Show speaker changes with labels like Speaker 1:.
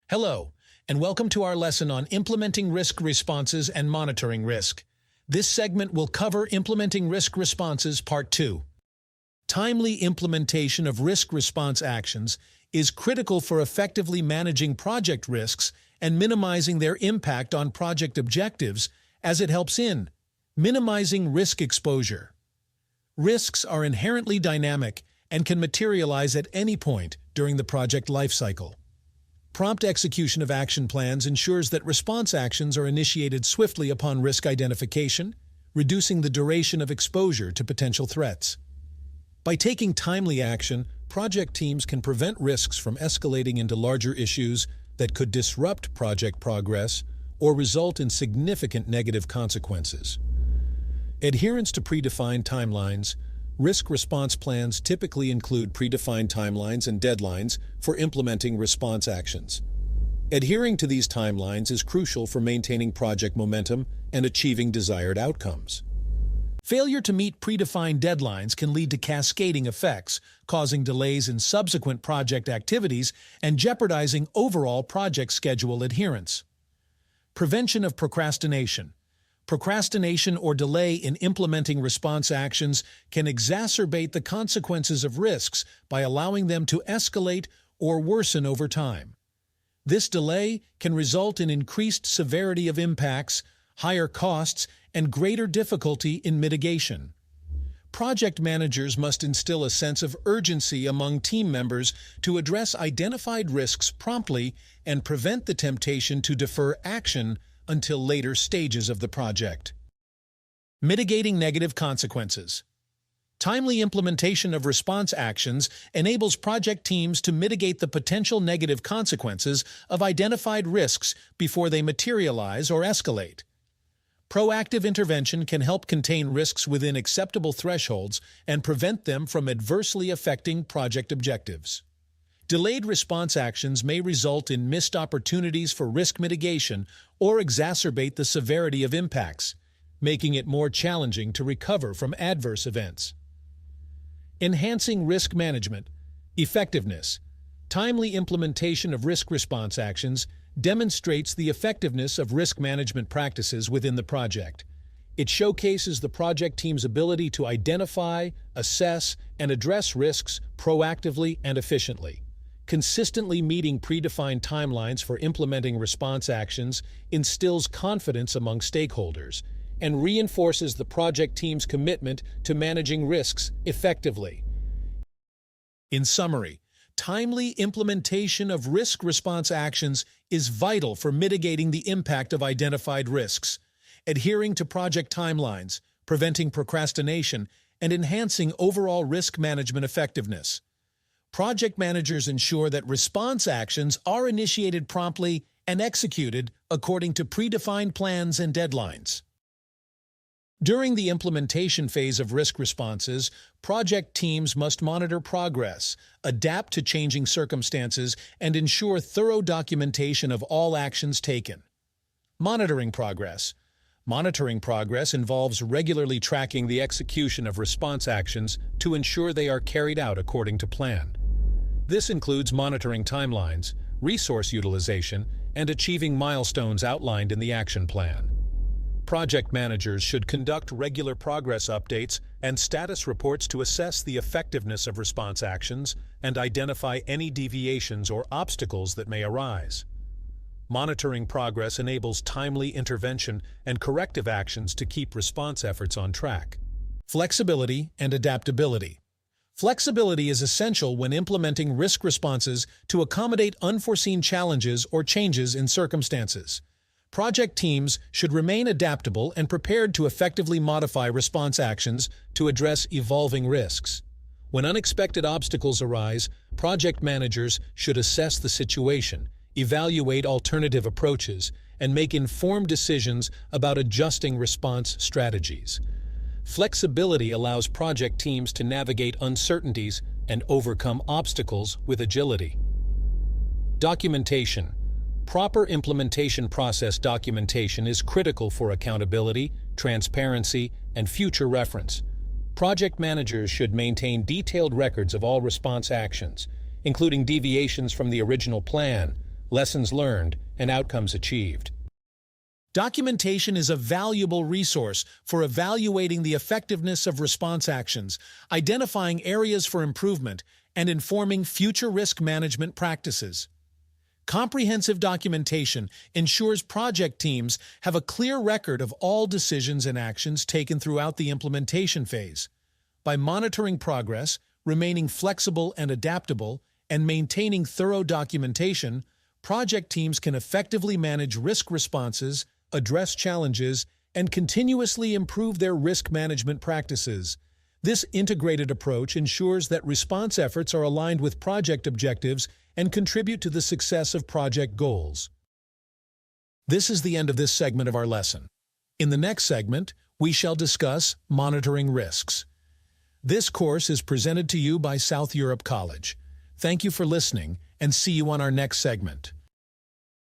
Speaker 1: Hello, and welcome to our lesson on implementing risk responses and monitoring risk. This segment will cover Implementing Risk Responses Part 2. Timely implementation of risk response actions is critical for effectively managing project risks and minimizing their impact on project objectives, as it helps in minimizing risk exposure. Risks are inherently dynamic and can materialize at any point during the project lifecycle. Prompt execution of action plans ensures that response actions are initiated swiftly upon risk identification, reducing the duration of exposure to potential threats. By taking timely action, project teams can prevent risks from escalating into larger issues that could disrupt project progress or result in significant negative consequences. Adherence to predefined timelines. Risk response plans typically include predefined timelines and deadlines for implementing response actions. Adhering to these timelines is crucial for maintaining project momentum and achieving desired outcomes. Failure to meet predefined deadlines can lead to cascading effects, causing delays in subsequent project activities and jeopardizing overall project schedule adherence. Prevention of procrastination. Procrastination or delay in implementing response actions can exacerbate the consequences of risks by allowing them to escalate or worsen over time. This delay can result in increased severity of impacts, higher costs, and greater difficulty in mitigation. Project managers must instill a sense of urgency among team members to address identified risks promptly and prevent the temptation to defer action until later stages of the project. Mitigating negative consequences. Timely implementation of response actions enables project teams to mitigate the potential negative consequences of identified risks before they materialize or escalate. Proactive intervention can help contain risks within acceptable thresholds and prevent them from adversely affecting project objectives. Delayed response actions may result in missed opportunities for risk mitigation or exacerbate the severity of impacts, making it more challenging to recover from adverse events. Enhancing risk management. Effectiveness. Timely implementation of risk response actions demonstrates the effectiveness of risk management practices within the project. It showcases the project team's ability to identify, assess, and address risks proactively and efficiently. Consistently meeting predefined timelines for implementing response actions instills confidence among stakeholders and reinforces the project team's commitment to managing risks effectively. In summary, timely implementation of risk response actions is vital for mitigating the impact of identified risks, adhering to project timelines, preventing procrastination, and enhancing overall risk management effectiveness. Project managers ensure that response actions are initiated promptly and executed according to predefined plans and deadlines. During the implementation phase of risk responses, project teams must monitor progress, adapt to changing circumstances, and ensure thorough documentation of all actions taken. Monitoring progress. Monitoring progress involves regularly tracking the execution of response actions to ensure they are carried out according to plan. This includes monitoring timelines, resource utilization, and achieving milestones outlined in the action plan. Project managers should conduct regular progress updates and status reports to assess the effectiveness of response actions and identify any deviations or obstacles that may arise. Monitoring progress enables timely intervention and corrective actions to keep response efforts on track. Flexibility and adaptability. Flexibility is essential when implementing risk responses to accommodate unforeseen challenges or changes in circumstances. Project teams should remain adaptable and prepared to effectively modify response actions to address evolving risks. When unexpected obstacles arise, project managers should assess the situation, evaluate alternative approaches, and make informed decisions about adjusting response strategies. Flexibility allows project teams to navigate uncertainties and overcome obstacles with agility. Documentation. Proper implementation process documentation is critical for accountability, transparency, and future reference. Project managers should maintain detailed records of all response actions, including deviations from the original plan, lessons learned, and outcomes achieved. Documentation is a valuable resource for evaluating the effectiveness of response actions, identifying areas for improvement, and informing future risk management practices. Comprehensive documentation ensures project teams have a clear record of all decisions and actions taken throughout the implementation phase. By monitoring progress, remaining flexible and adaptable, and maintaining thorough documentation, project teams can effectively manage risk responses, address challenges, and continuously improve their risk management practices. This integrated approach ensures that response efforts are aligned with project objectives and contribute to the success of project goals. This is the end of this segment of our lesson. In the next segment, we shall discuss monitoring risks. This course is presented to you by South Europe College. Thank you for listening, and see you on our next segment.